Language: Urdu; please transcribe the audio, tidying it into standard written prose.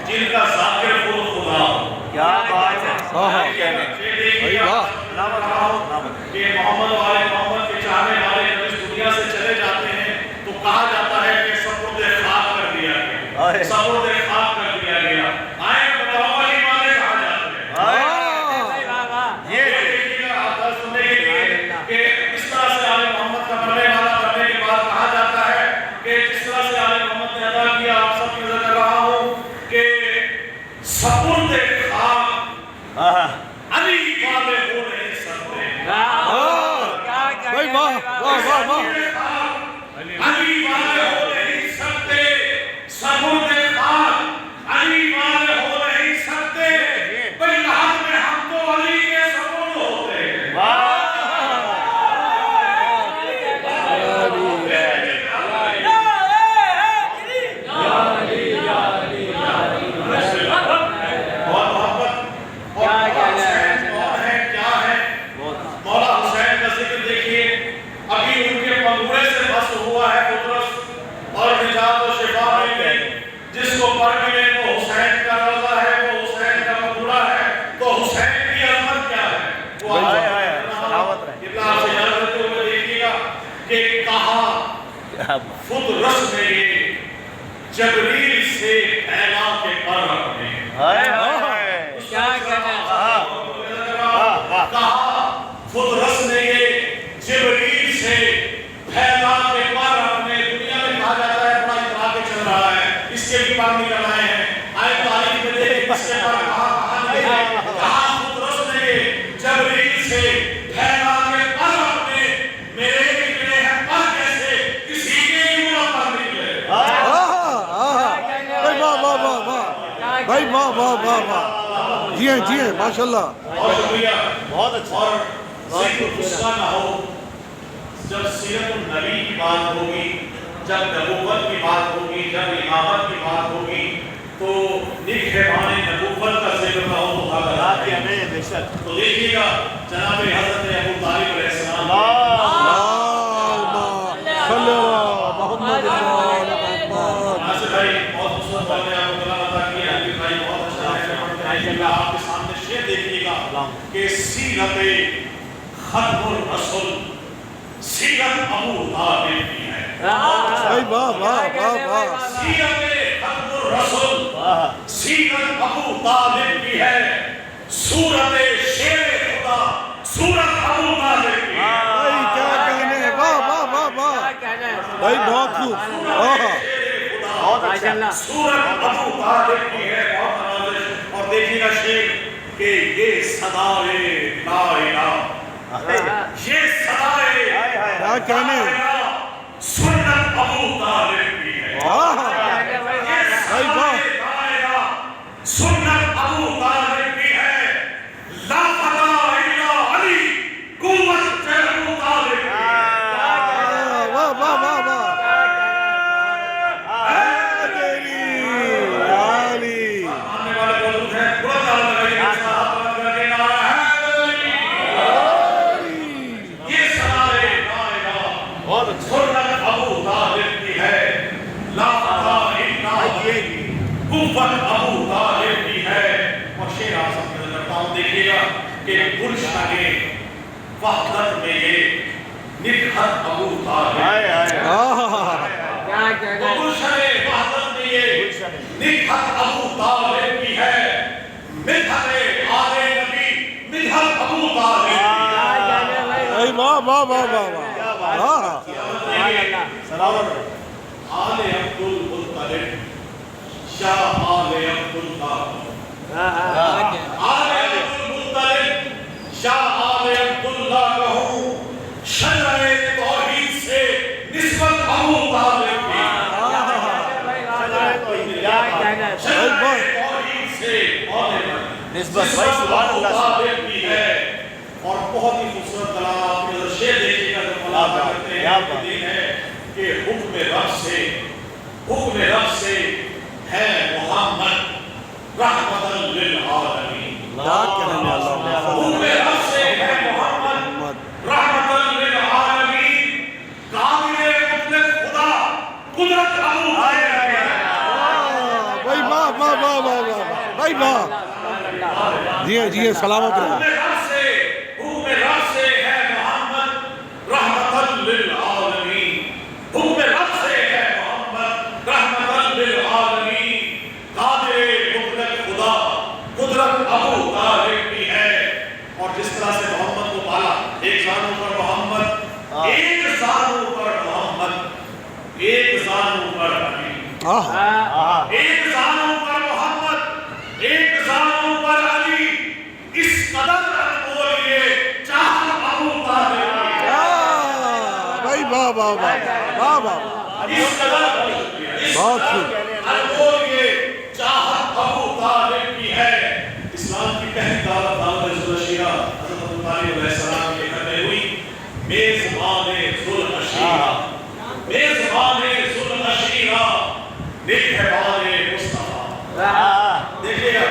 جن کا ذاکر خود خدا کیا بات ہے، کہ محمد والے محمد کے چاہنے والے جب اس دنیا سے چلے جاتے ہیں تو کہا جاتا ہے کہ سپرد خاک کر دیا گیا، سپرد خاک کر دیا گیا، آئے بتاؤ علی والے کہا جاتے ہیں۔ یہ دیکھیے گا آپ درس سننے کے لیے کہ اس طرح سے آل محمد کا مرنے والا کرنے کے بعد کہا جاتا ہے کہ جس طرح سے آل محمد نے ادا کیا، آپ سب کی نظر کر رہا ہوں کہ سپرد خاک علی والے ہو نہیں سکتے، بھائی واہ واہ واہ واہ، علی والے ہو نہیں سکتے، سپرد خاک علی والے ہو نہیں سکتے، بھئی لحظ میں ہم تو علی کے سپرد ہوتے ہیں۔ بہت محبت اور حسین کون ہے کیا ہے؟ مولا حسین کا ذکر دیکھیے، ابھی ان کے پنگوڑے سے بس ہوا ہے قدرت اور نجات و شفا مل گئی، جس کو پڑھ ملے وہ حسین کا روضہ ہے، وہ حسین کا پنگوڑا ہے، تو حسین کی عظمت کیا ہے؟ وہ سلامت رہے۔ اتنا آپ سے یاد رکھتے ہوئے دیکھیے گا کہ کہا خود رس نے یہ جبریل سے پھیلا کے پر رکھنے، کہا خود رس نے یہ جبریل سے پھیلا کے پر اپنے دنیا میں کہا جاتا ہے بڑا اترا کے چل رہا ہے، اس کے بھی پر نکل آئے ہیں، آئے تاریخ میں دیکھیں اس کے پر کہا خود رس نے یہ جبریل سے پھیلا کے پر اپنے، میرے نکلے ہیں پر کیسے کسی کے یوں پر نکلے۔ بھائی واہ واہ واہ واہ، بھائی واہ واہ واہ واہ، جی ہیں جی ہیں ماشاء اللہ۔ بہت شکریہ، بہت اچھا۔ اور ذکر غصہ نہ ہو، جب سیرت النبی کی بات ہوگی، جب نبوت کی بات ہوگی، جب امامت کی بات ہوگی، تو نگہبان نبوت کا ذکر نہ ہو تو غلط ہے۔ بے شک۔ تو دیکھیے گا جناب حضرت ابو طالب علیہ السلام ناصر بھائی بہت خوبصورت بات ہے، آپ کو کلام ادا کیا، علی بھائی بہت اچھا ہے، آپ کے سامنے شعر دیکھیے گا کہ سیرت ختم الرسول سیرت ابو طالب کی ہے، بھائی واہ واہ واہ واہ، سیرت ختم الرسول سیرت ابو طالب کی ہے، صورت شیر خدا صورت ابو طالب کی ہے۔ بھائی کیا کہنے ہیں، واہ واہ واہ واہ، بھائی بہت خوب، صورت ابو طالب کی ہے، بہت نوازش۔ اور دیکھیے گا شعر کہ یہ صدائے لا الہ، یہ صدائے کیا کہنے ہیں، سنت ابو طالب کی ہے، واہ یہ بھائی واہ، صدائے لا الہ سنت ابو طالب کی ہے، لا فتح الا علی قوت ابو طالب کی ہے۔ واہ واہ واہ واہ، آنے والے موجود ہیں، بلند آواز لگائیے، ہاتھ بلند کر کے نعرہ حیدری، یہ صدائے لا الہ سنت ابو طالب کی ہے، لا فتح الا علی قوت ابو طالب کی ہے۔ اور شعر آپ سب کے نظر کرتا ہوں، دیکھیے گا کہ گلشن وحدت میں یہ نکھت ابو طالب، گلشن وحدت میں یہ نکھت ابو طالب کی ہے، مدحت آل نبی مدحت ابو طالب کی ہے۔ بھائی واہ واہ واہ واہ واہ، سلامت رہے۔ آل عبد المطلب شاہ آل عبد اللہ، آل عبد المطلب شاہ آل عبد اللہ کہوں، شجرہ توحید سے نسبت ابو طالب کی، شجرہ توحید سے نسبت بھائی سبحان ابو اللہ۔ طالب کی ہے۔ اور بہت ہی خوبصورت کلام آپ کے نظر شعر دیکھیے گا جو مولانا کرتے ہیں، یہ دین ہے کہ حکم رب سے ہے محمد رحمت للعالمین، حکم رب سے ہے محمد رحمت للعالمین، قابل مطلق خدا قدرت ابو طالب کی ہے۔ بھائی واہ واہ واہ واہ بھائی واہ جی ہیں سلامت رہے حکم رب سے ہے محمد رحمت للعالمین حکم رب سے ہے محمد رحمت للعالمین قادر مطلق خدا قدرت ابو طالب کی ہے اور جس طرح سے محمد کو پالا ایک زانو پر محمد ایک زانو پر محمد ایک زانو پر علی ایک زانو پر محمد ایک زانو پر علی اس قدر انمول یہ چاہت ابو طالب کی ہے بھائی واہ واہ واہ واہ واہ اس قدر بہت خوب انمول یہ چاہت ابو طالب کی ہے اسلام کی پہلی دعوت ذوالشیرہ حضرت ابو طالب علیہ السلام کے گھر میں ہوئی میزبان ذوالشیرہ میزبان ذوالشیرہ نگہبان مصطفیٰ دیکھئے گا